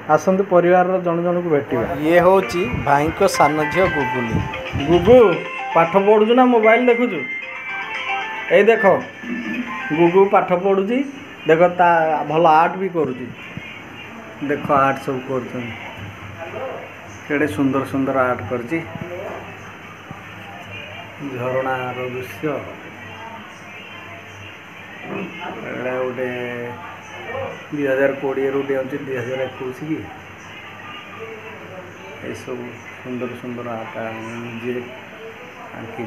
आसतु परिवार जन जन को भेटिबा। ये होची भाई को सान झील गुगुली। गुगु पाठ पढ़ुचु ना मोबाइल देखुचु? ए देख गुगु पाठ पढ़ुची देख ता भल आर्ट भी करुची। देख आर्ट सब कर केड़े सुंदर सुंदर आर्ट करची। झरणार दृश्य गोटे 2020 रू दिखाई 2021 की ये सब सुंदर सुंदर आर्ट निजे आंकी।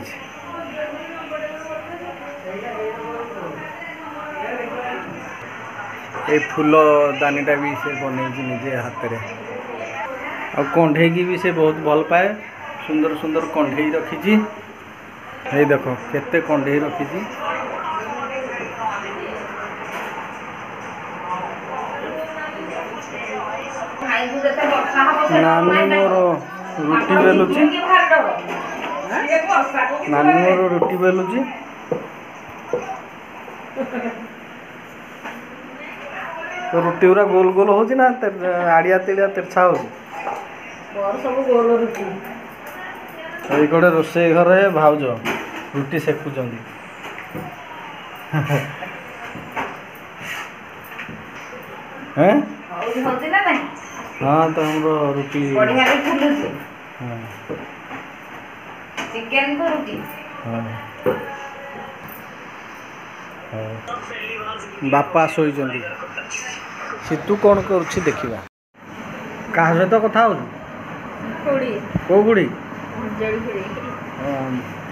ये फूल दानीटा भी से बन निजे हाथ में आ कंढे की भी से बहुत भल पाए। सुंदर सुंदर कंढे रखी। ये देख केते कंढे रखी। नानी मोर रुटी बेलुची। नानी मोर रुटी बेलुची। तो रुटी पूरा गोल गोल हो ना आड़िया तिड़िया तिरछा हो गोटे रोषे घर भाउज रुटी सेकुचंदी। हाँ तो हम रुटी चिकन को रुटी बापा शोइचंदी। सीतू कौन करुछि देखिबा। कहा सहित कथा हो को बुढ़ी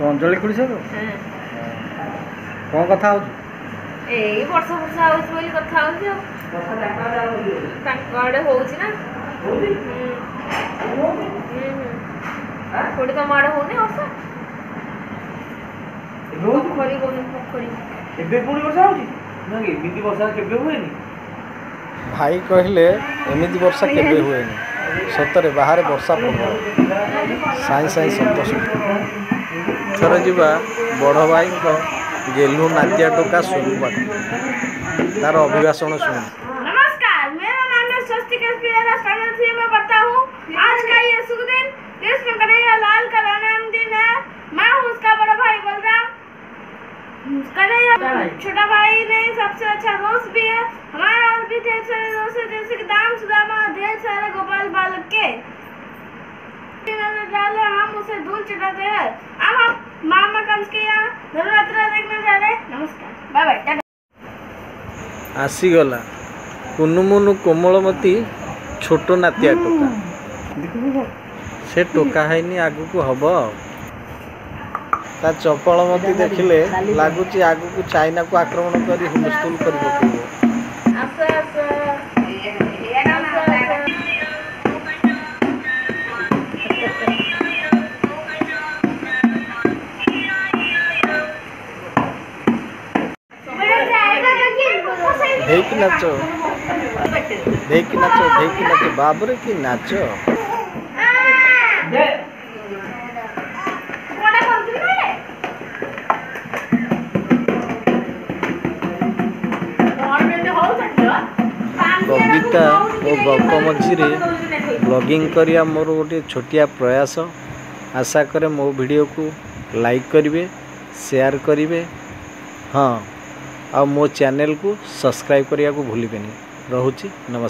अंजलि खुड़ी सहित कौन कथा हो? वर्षा वर्षा होली कथा आड़े होना थोड़ी तुम आड़े होने वर्षा पोखरी पोखरी भाई कहले एमती वर्षा केबे हुए सतरे बाहर वर्षा पड़ साई साई संतोष थर जा बड़ भाई गेलु नातिया टोका शुरू तार अभिभाषण शुण। नमस्कार, मेरा नाम है स्वस्तिका प्रिया। मैं पढ़ता हूँ। आज का ये शुभ दिन देश में कन्हैया लाल का जन्मदिन है। मैं हूँ उसका बड़ा भाई बलराम। कन्हैया छोटा भाई नहीं सबसे अच्छा दोस्त भी है। हमारा और भी ढेर सारे दोस्त है जैसे कि दाम सुदामा ढेर सारे गोपाल बालक के डाले हम उसे धूल चटाते हैं। अब हम मामा कंस के यहाँ नवरात्रा देखने जा रहे हैं। नमस्कार, बाय बाय। आसीगला कुनुमुनु कोमलमती छोट नातिया टोका से टोका है आगु को हम ता चपलमती देखिले लगुच आगु को चाइना को आक्रमण कर हुलस्थुल कर पकेब। ढेकी नाच ढेकी नाच ढेकी नाच बाबरे की नाच। कविता और गप मझिरे ब्लॉगिंग करिया मोर गोटे छोटिया प्रयास। आशा करे मो वीडियो को लाइक करिवे, शेयर करिवे। हाँ आ मो चैनल को सब्सक्राइब करिया को भूलिबेनी। रहुची नमस्कार।